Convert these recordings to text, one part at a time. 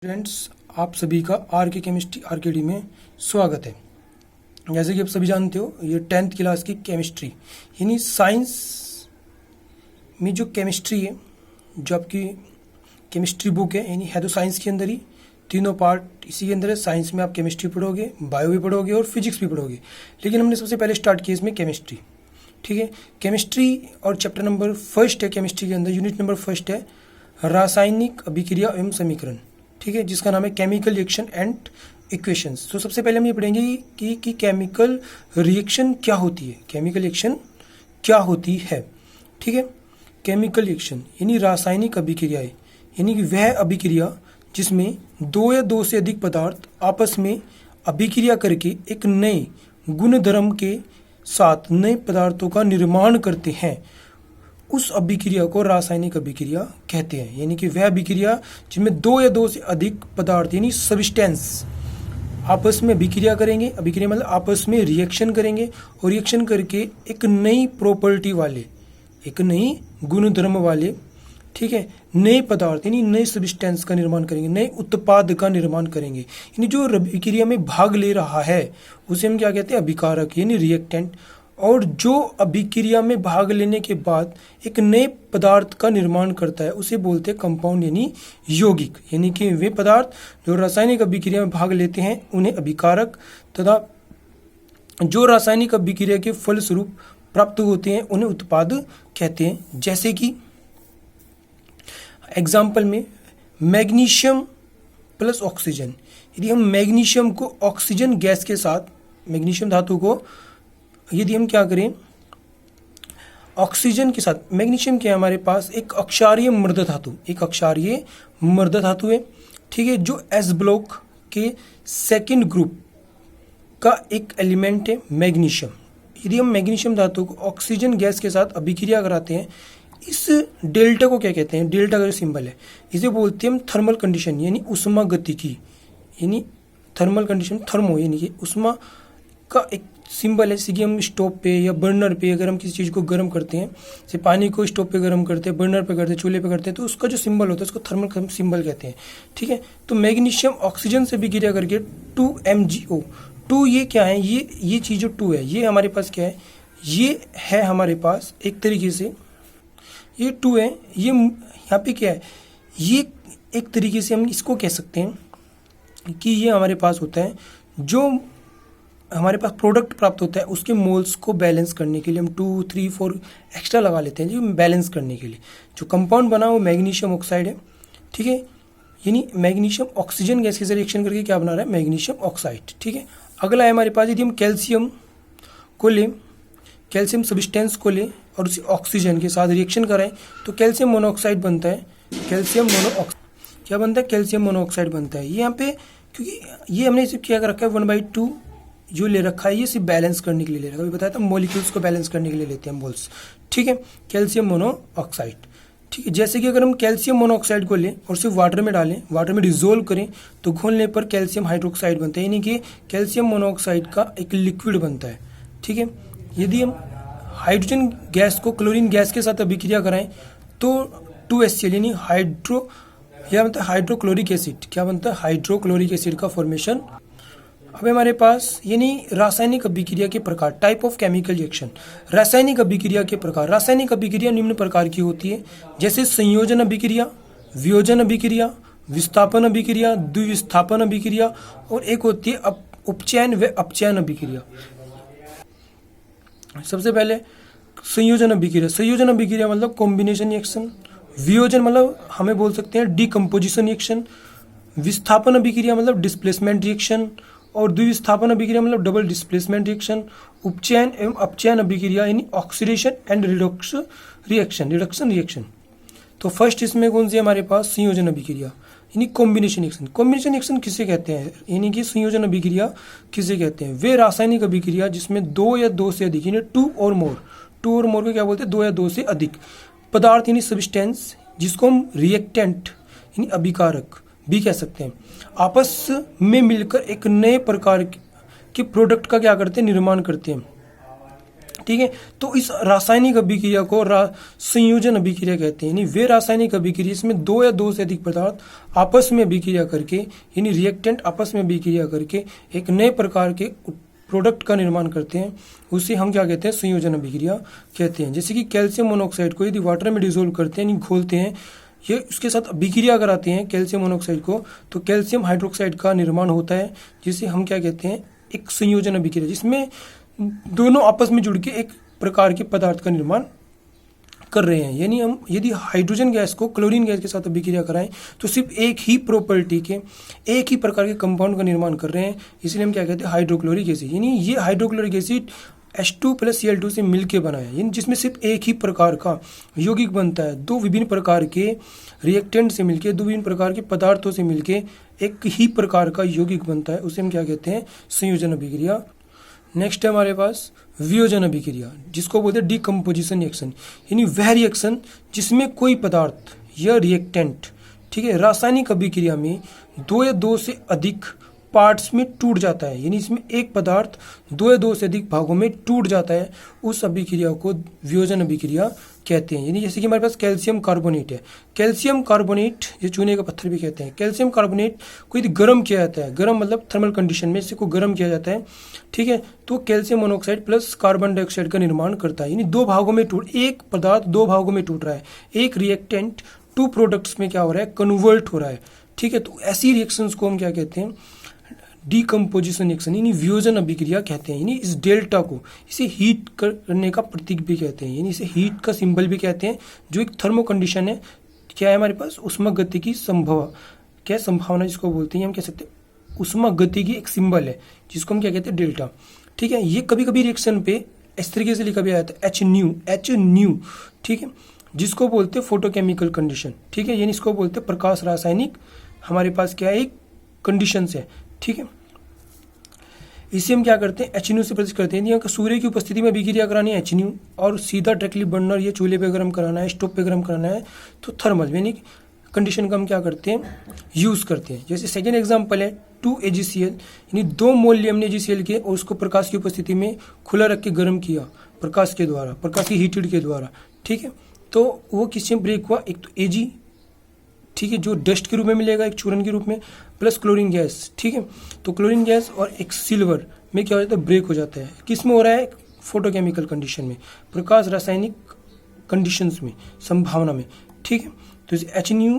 Students, आप सभी का आर के केमिस्ट्री आरकेडी में स्वागत है। जैसे कि आप सभी जानते हो, ये 10th क्लास की केमिस्ट्री यानी साइंस में जो केमिस्ट्री है, जो आपकी केमिस्ट्री बुक है, यानी है तो साइंस के अंदर ही तीनों पार्ट इसी के अंदर है। साइंस में आप केमिस्ट्री पढ़ोगे, बायो भी पढ़ोगे और फिजिक्स भी पढ़ोगे, लेकिन हमने सबसे पहले स्टार्ट किया इसमें केमिस्ट्री। ठीक है, केमिस्ट्री और चैप्टर नंबर फर्स्ट है केमिस्ट्री के अंदर, यूनिट नंबर फर्स्ट है रासायनिक अभिक्रिया एवं समीकरण। ठीक है, जिसका नाम है केमिकल रिएक्शन एंड इक्वेशंस। तो सबसे पहले हम ये पढ़ेंगे कि केमिकल रिएक्शन क्या होती है, केमिकल रिएक्शन क्या होती है। ठीक है, केमिकल रिएक्शन यानी रासायनिक अभिक्रियाएं, यानी कि वह अभिक्रिया जिसमें दो या दो से अधिक पदार्थ आपस में अभिक्रिया करके एक नए गुणधर्म के साथ नए पदार्थों का निर्माण करते हैं, उस अभिक्रिया को रासायनिक अभिक्रिया कहते हैं। यानी कि वह अभिक्रिया जिनमें दो या दो से अधिक पदार्थ यानी सब्सटेंस आपस में अभिक्रिया करेंगे, अभिक्रिया मतलब आपस में रिएक्शन करेंगे और रिएक्शन करके एक नई प्रॉपर्टी वाले, एक नई गुणधर्म वाले, ठीक है, नए पदार्थ यानी नए सब्सटेंस का निर्माण करेंगे, नए उत्पाद का निर्माण करेंगे। यानी जो अभिक्रिया में भाग ले रहा है उसे हम क्या कहते हैं, अभिकारक यानी रिएक्टेंट। और जो अभिक्रिया में भाग लेने के बाद एक नए पदार्थ का निर्माण करता है उसे बोलते हैं कंपाउंड यानी यौगिक। यानी कि वे पदार्थ जो रासायनिक अभिक्रिया में भाग लेते हैं उन्हें अभिकारक, तथा जो रासायनिक अभिक्रिया के फलस्वरूप प्राप्त होते हैं उन्हें उत्पाद कहते हैं। जैसे कि एग्जाम्पल में मैग्नीशियम प्लस ऑक्सीजन, यदि हम मैग्नीशियम को ऑक्सीजन गैस के साथ, मैग्नीशियम धातु को यदि हम क्या करें ऑक्सीजन के साथ, मैग्नीशियम क्या है हमारे पास एक अक्षारीय मृद धातु, एक अक्षारीय मृद धातु है। ठीक है, जो एस ब्लॉक के सेकंड ग्रुप का एक एलिमेंट है मैग्नीशियम। यदि हम मैग्नीशियम धातु को ऑक्सीजन गैस के साथ अभिक्रिया कराते हैं, इस डेल्टा को क्या कहते हैं, डेल्टा का जो सिंबल है इसे बोलते हैं हम थर्मल कंडीशन यानी उष्मा गतिकी, यानी थर्मल कंडीशन, थर्मो यानी कि उष्मा का एक सिंबल है। जैसे कि हम स्टोव पे या बर्नर पे अगर हम किसी चीज़ को गर्म करते हैं, जैसे पानी को स्टोव पे गर्म करते हैं, बर्नर पे करते हैं, चूल्हे पे करते हैं, तो उसका जो सिंबल होता है उसको थर्मल सिंबल कहते हैं। ठीक है, तो मैग्नीशियम ऑक्सीजन से अभिक्रिया करके 2MgO, 2 ये क्या है, ये चीज़ जो 2 है ये हमारे पास क्या है, ये है हमारे पास एक तरीके से ये 2 है, ये यहाँ पे क्या है, ये एक तरीके से हम इसको कह सकते हैं कि ये हमारे पास होता है, जो हमारे पास प्रोडक्ट प्राप्त होता है उसके मोल्स को बैलेंस करने के लिए हम 2, 3, 4 एक्स्ट्रा लगा लेते हैं, जो बैलेंस करने के लिए। जो कंपाउंड बना वो मैग्नीशियम ऑक्साइड है। ठीक है, यानी मैग्नीशियम ऑक्सीजन गैस के साथ रिएक्शन करके क्या बना रहा है, मैग्नीशियम ऑक्साइड। ठीक है, अगला है हमारे पास, यदि हम कैल्शियम को लें, कैल्शियम सब्सटेंस को लें और उसे ऑक्सीजन के साथ रिएक्शन कराएं तो कैल्शियम मोनोऑक्साइड बनता है। कैल्शियम मोनोऑक्साइड क्या बनता है, कैल्शियम मोनोऑक्साइड बनता है। ये यहाँ पे क्योंकि ये हमने इसे क्या कर रखा है 1/2 जो ले रखा है, ये सिर्फ बैलेंस करने के लिए ले रखा है। अभी बताया था मॉलिक्यूल्स को बैलेंस करने के लिए लेते हैं मोल्स। ठीक है, कैल्शियम मोनोऑक्साइड। ठीक है, जैसे कि अगर हम कैल्शियम मोनोऑक्साइड को लें और सिर्फ वाटर में डालें, वाटर में डिजोल्व करें तो घोलने पर कैल्शियम हाइड्रोक्साइड बनता है, यानी कि कैल्शियम मोनोऑक्साइड का एक लिक्विड बनता है। ठीक है, यदि हम हाइड्रोजन गैस को क्लोरीन गैस के साथ अभिक्रिया कराएं तो 2HCl यानी हाइड्रोक्लोरिक एसिड क्या बनता है, हाइड्रोक्लोरिक एसिड का फॉर्मेशन। अब हमारे पास यानी रासायनिक अभिक्रिया के प्रकार, टाइप ऑफ केमिकल रिएक्शन। रासायनिक अभिक्रिया के प्रकार, रासायनिक अभिक्रिया निम्न प्रकार की होती है, जैसे संयोजन अभिक्रिया, वियोजन अभिक्रिया, विस्थापन अभिक्रिया, द्विविस्थापन अभिक्रिया, और एक होती है उपचयन व अपचयन अभिक्रिया। सबसे पहले संयोजन अभिक्रिया। संयोजन अभिक्रिया मतलब कॉम्बिनेशन रिएक्शन। वियोजन मतलब हमें बोल सकते हैं डिकम्पोजिशन रिएक्शन। विस्थापन अभिक्रिया मतलब डिस्प्लेसमेंट रिएक्शन, और द्विविस्थापन अभिक्रिया मतलब डबल डिस्प्लेसमेंट रिएक्शन। उपचयन एवं अपचयन अभिक्रिया यानी ऑक्सीडेशन एंड रिडक्शन रिएक्शन। तो फर्स्ट इसमें कौन सी हमारे पास, संयोजन अभिक्रिया यानी कॉम्बिनेशन रिएक्शन। कॉम्बिनेशन रिएक्शन किसे कहते हैं, यानी कि संयोजन अभिक्रिया किसे कहते हैं, वे रासायनिक अभिक्रिया जिसमें 2 या 2 से अधिक यानी 2 और मोर को क्या बोलते हैं, 2 या 2 से अधिक पदार्थ यानी सब्सटेंस, जिसको हम रिएक्टेंट यानी अभिकारक भी कह सकते हैं, आपस में मिलकर एक नए प्रकार के प्रोडक्ट का क्या करते हैं, निर्माण करते हैं। ठीक है। तो इस रासायनिक अभिक्रिया को संयोजन अभिक्रिया कहते हैं, यानी वे रासायनिक अभिक्रिया इसमें दो या दो से अधिक पदार्थ आपस में अभिक्रिया करके, यानी रिएक्टेंट आपस में अभिक्रिया करके एक नए प्रकार के प्रोडक्ट का निर्माण करते हैं, उसे हम क्या कहते हैं, संयोजन अभिक्रिया कहते हैं। जैसे कि कैल्शियम मोनोऑक्साइड को यदि वाटर में डिसोल्व करते हैं, यानी घोलते हैं, ये उसके साथ अभिक्रिया कराते हैं कैल्शियम मोनोऑक्साइड को, तो कैल्शियम हाइड्रोक्साइड का निर्माण होता है, जिसे हम क्या कहते हैं, एक संयोजन अभिक्रिया, जिसमें दोनों आपस में जुड़ के एक प्रकार के पदार्थ का निर्माण कर रहे हैं। यानी हम यदि हाइड्रोजन गैस को क्लोरीन गैस के साथ अभिक्रिया कराएं तो सिर्फ एक ही प्रॉपर्टी के, एक ही प्रकार के कंपाउंड का निर्माण कर रहे हैं, इसलिए हम क्या कहते हैं, हाइड्रोक्लोरिक एसिड। यानी ये हाइड्रोक्लोरिक एसिड H2 + Cl2 से मिलके बना है, यानी जिसमें सिर्फ एक ही प्रकार का यौगिक बनता है, दो विभिन्न प्रकार के रिएक्टेंट से मिलके, दो विभिन्न प्रकार के पदार्थों से मिलके एक ही प्रकार का यौगिक बनता है, उसे हम क्या कहते हैं, संयोजन अभिक्रिया। नेक्स्ट है हमारे पास वियोजन अभिक्रिया, जिसको बोलते हैं डिकम्पोजिशन रिएक्शन, यानी वह रिएक्शन जिसमें कोई पदार्थ या रिएक्टेंट, ठीक है, रासायनिक अभिक्रिया में दो या दो से अधिक पार्ट्स में टूट जाता है, यानी इसमें एक पदार्थ दो या दो से अधिक भागों में टूट जाता है, उस अभिक्रिया को वियोजन अभिक्रिया कहते हैं। यानी जैसे कि हमारे पास कैल्शियम कार्बोनेट है, कैल्शियम कार्बोनेट ये चूने का पत्थर भी कहते हैं, कैल्शियम कार्बोनेट को यदि गर्म किया जाता है, गर्म मतलब थर्मल कंडीशन में इसे को गर्म किया जाता है, ठीक है, तो calcium monoxide plus carbon dioxide का निर्माण करता है, यानी दो भागों में एक पदार्थ दो भागों में टूट रहा है, एक रिएक्टेंट टू प्रोडक्ट्स में क्या हो रहा है, कन्वर्ट हो रहा है, ठीक है। तो ऐसी रिएक्शंस को हम क्या कहते हैं, डिकम्पोजिशन रिएक्शन, यानी वियोजन अभिक्रिया कहते हैं। यानी इस डेल्टा को, इसे हीट करने का प्रतीक भी कहते हैं, यानी इसे हीट का सिंबल भी कहते हैं, जो एक थर्मो कंडीशन है, क्या है हमारे पास, उष्मा गति की संभावना जिसको बोलते हैं, हम कह सकते हैं उष्मा गति की एक सिंबल है, जिसको हम क्या कहते हैं, डेल्टा, ठीक है। ये कभी कभी रिएक्शन पे इस तरीके से लिखा भी आता है, एच न्यू, ठीक है, जिसको बोलते हैं फोटोकेमिकल कंडीशन, ठीक है, यानी इसको बोलते हैं प्रकाश रासायनिक, हमारे पास क्या है, एक कंडीशन है, ठीक है। इसे हम क्या करते हैं, HNU से प्रदर्शित करते हैं। सूर्य की उपस्थिति में अभिक्रिया करानी है HNU, और सीधा डायरेक्टली बर्नर या चूल्हे पे गर्म कराना है, स्टोव पे गर्म कराना है, तो थर्मल यानी कंडीशन का हम क्या करते हैं, यूज करते हैं। जैसे सेकेंड एग्जाम्पल है 2AgCl, यानी 2 मोल लियम AgCl के, और उसको प्रकाश की उपस्थिति में खुला रख के गर्म किया प्रकाश के द्वारा, प्रकाश की हीटेड के द्वारा, ठीक है, तो वो किससे ब्रेक हुआ, एक तो Ag, ठीक है, जो डस्ट के रूप में मिलेगा, एक चूरन के रूप में, प्लस क्लोरीन गैस, ठीक है, तो क्लोरीन गैस और एक सिल्वर में क्या हो जाता है, ब्रेक हो जाता है। किस में हो रहा है, फोटोकेमिकल कंडीशन में, प्रकाश रासायनिक कंडीशंस में, संभावना में, ठीक है। तो इस HNU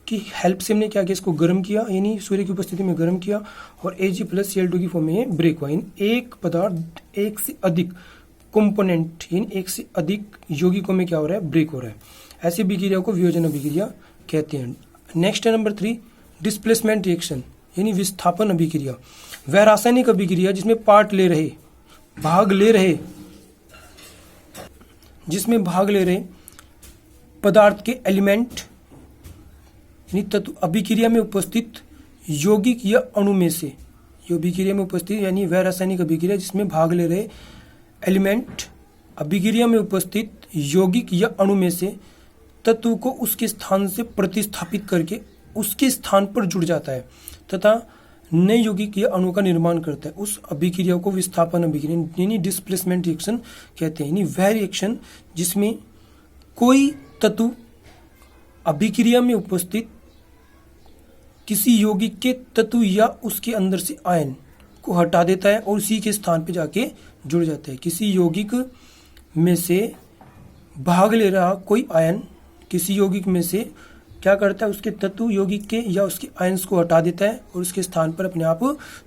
की हेल्प से हमने क्या किया, इसको गर्म किया, यानी सूर्य की उपस्थिति में गर्म किया, और Ag + Cl2 की फॉर्म में ब्रेक हुआ, यानी एक पदार्थ एक से अधिक कंपोनेंट, यानी एक से अधिक यौगिकों में क्या हो रहा है, ब्रेक हो रहा है। ऐसी अभिक्रिया को वियोजन अभिक्रिया कहते हैं। नेक्स्ट है नंबर 3, डिस्प्लेसमेंट रिएक्शन, यानी विस्थापन अभिक्रिया, वह रासायनिक अभिक्रिया जिसमें भाग ले रहे पदार्थ के एलिमेंट, यानी तत्व अभिक्रिया में उपस्थित यौगिक या अणु में से, अभिक्रिया में उपस्थित, यानी वह रासायनिक अभिक्रिया जिसमें भाग ले रहे एलिमेंट अभिक्रिया में उपस्थित यौगिक या अणु में से तत्व को उसके स्थान से प्रतिस्थापित करके उसके स्थान पर जुड़ जाता है तथा नए यौगिक या अणु का निर्माण करता है, उस अभिक्रिया को विस्थापन अभिक्रिया यानी डिस्प्लेसमेंट रिएक्शन कहते हैं। यानी वह रिएक्शन जिसमें कोई तत्व अभिक्रिया में उपस्थित किसी यौगिक के तत्व या उसके अंदर से आयन को हटा देता है और उसी के स्थान पर जाके जुड़ जाता है। किसी यौगिक में से भाग ले रहा कोई आयन किसी यौगिक में से क्या करता है, उसके तत्व यौगिक के या उसके आयंस को हटा देता है और उसके स्थान पर अपने आप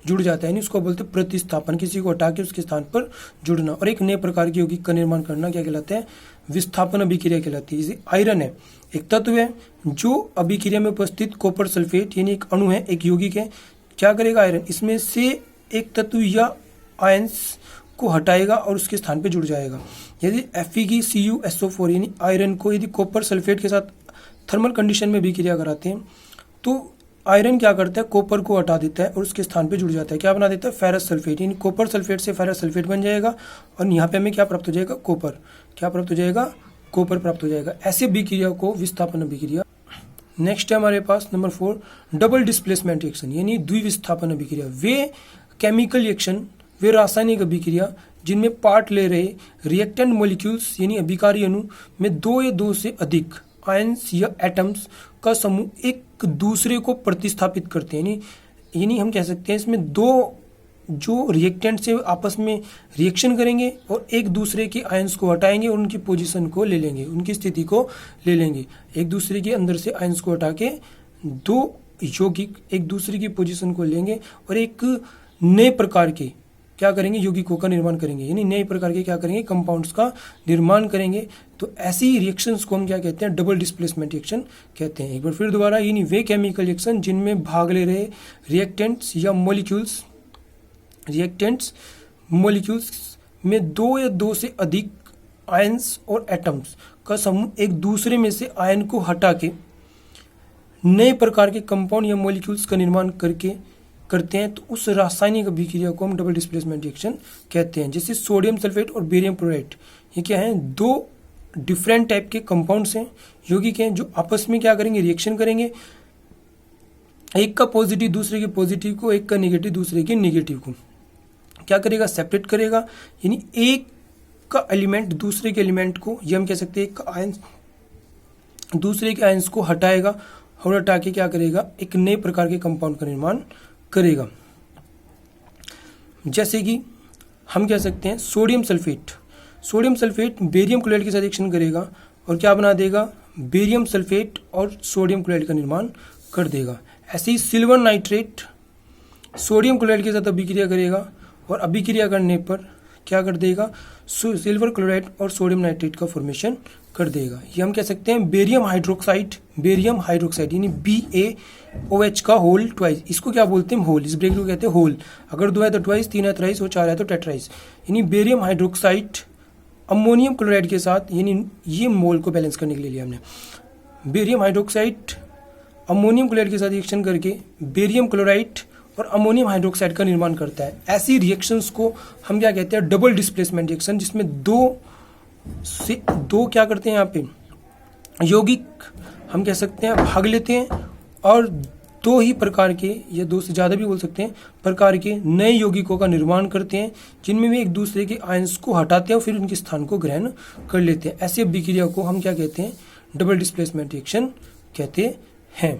जुड़ जाता है, यानी उसको बोलते हैं प्रतिस्थापन, किसी को हटा के उसके स्थान पर जुड़ना और एक नए प्रकार के यौगिक का निर्माण करना क्या कहलाता है, विस्थापन अभिक्रिया कहलाती है। जैसे आयरन है, एक तत्व है जो अभिक्रिया में उपस्थित कॉपर सल्फेट यानी एक अणु है, एक यौगिक है, क्या करेगा आयरन, इसमें से एक तत्व या आयंस को हटाएगा और उसके स्थान पर जुड़ जाएगा। यदि FeCuSO4 यानी आयरन को यदि कॉपर सल्फेट के साथ थर्मल कंडीशन में अभिक्रिया कराते हैं तो आयरन क्या करता है, कॉपर को हटा देता है और उसके स्थान पे जुड़ जाता है, क्या बना देता है, फेरस सल्फेट, यानी कॉपर सल्फेट से फेरस सल्फेट बन जाएगा और यहाँ पे हमें क्या प्राप्त हो जाएगा, कॉपर, क्या प्राप्त हो जाएगा, कॉपर प्राप्त हो जाएगा। ऐसे अभिक्रिया को विस्थापन अभिक्रिया। नेक्स्ट है हमारे पास नंबर 4 डबल डिस्प्लेसमेंट रिएक्शन यानी द्विविस्थापन अभिक्रिया। वे केमिकल रिएक्शन, वे रासायनिक अभिक्रिया जिनमें पार्ट ले रहे रिएक्टेंट मॉलिक्यूल्स यानी अभिकारी अणु में दो या दो से अधिक आयंस या एटम्स का समूह एक दूसरे को प्रतिस्थापित करते हैं। यानी हम कह सकते हैं इसमें दो जो रिएक्टेंट से आपस में रिएक्शन करेंगे और एक दूसरे के आयंस को हटाएंगे और उनकी पोजीशन को ले लेंगे, उनकी स्थिति को ले लेंगे। एक दूसरे के अंदर से आयंस को हटा के दो यौगिक एक दूसरे की पोजीशन को लेंगे और एक नए प्रकार के क्या करेंगे, यौगिकों का निर्माण करेंगे, यानी नए प्रकार के क्या करेंगे, कंपाउंड्स का निर्माण करेंगे। तो ऐसी रिएक्शंस को हम क्या कहते हैं, डबल डिस्प्लेसमेंट रिएक्शन कहते हैं। एक बार फिर दोबारा, यानी वे केमिकल रिएक्शन जिनमें भाग ले रहे रिएक्टेंट्स या मॉलिक्यूल्स में दो या दो से अधिक आयंस और एटम्स का समूह एक दूसरे में से आयन को हटा के नए प्रकार के कंपाउंड या मॉलिक्यूल्स का निर्माण करते हैं, तो उस रासायनिक अभिक्रिया को हम डबल डिस्प्लेसमेंट रिएक्शन कहते हैं। जैसे सोडियम सल्फेट और बेरियम क्लोराइड, ये क्या है, दो डिफरेंट टाइप के कंपाउंड्स हैं, यौगिक हैं, जो आपस में क्या करेंगे, रिएक्शन करेंगे। एक का पॉजिटिव दूसरे के पॉजिटिव को, एक का नेगेटिव दूसरे के नेगेटिव को क्या करेगा, सेपरेट करेगा। यानी एक का एलिमेंट दूसरे के एलिमेंट को, ये हम कह सकते हैं एक का आयंस दूसरे के आयंस को हटाएगा और हटा के क्या करेगा, एक नए प्रकार के कंपाउंड का निर्माण करेगा। जैसे कि हम कह सकते हैं सोडियम सल्फेट बेरियम क्लोराइड के साथ रिएक्शन करेगा और क्या बना देगा, बेरियम सल्फेट और सोडियम क्लोराइड का निर्माण कर देगा। ऐसे ही सिल्वर नाइट्रेट सोडियम क्लोराइड के साथ अभिक्रिया करेगा और अभिक्रिया करने पर क्या कर देगा, सिल्वर क्लोराइड और सोडियम नाइट्रेट का फॉर्मेशन कर देगा। ये हम कह सकते हैं बेरियम हाइड्रोक्साइड यानी BaOH का होल ट्वाइस, इसको क्या बोलते हैं, होल। इस ब्रेक को कहते हैं होल। अगर दो है तो ट्वाइस, तीन है थ्राइस और चार है तो टेट्राइस। यानी बेरियम हाइड्रोक्साइड अमोनियम क्लोराइड के साथ, यानी ये मोल को बैलेंस करने के लिए लिया हमने। बेरियम हाइड्रोक्साइड अमोनियम क्लोराइड के साथ रिएक्शन करके बेरियम क्लोराइड और अमोनियम हाइड्रोक्साइड का निर्माण करता है। ऐसी रिएक्शंस को हम क्या कहते हैं, डबल डिस्प्लेसमेंट रिएक्शन, जिसमें दो क्या करते हैं, यहाँ पे यौगिक हम कह सकते हैं भाग लेते हैं और दो ही प्रकार के या दो से ज़्यादा भी बोल सकते हैं प्रकार के नए यौगिकों का निर्माण करते हैं, जिनमें वे एक दूसरे के आयंस को हटाते हैं और फिर उनके स्थान को ग्रहण कर लेते हैं। ऐसी अभिक्रिया को हम क्या कहते हैं, डबल डिस्प्लेसमेंट रिएक्शन कहते हैं।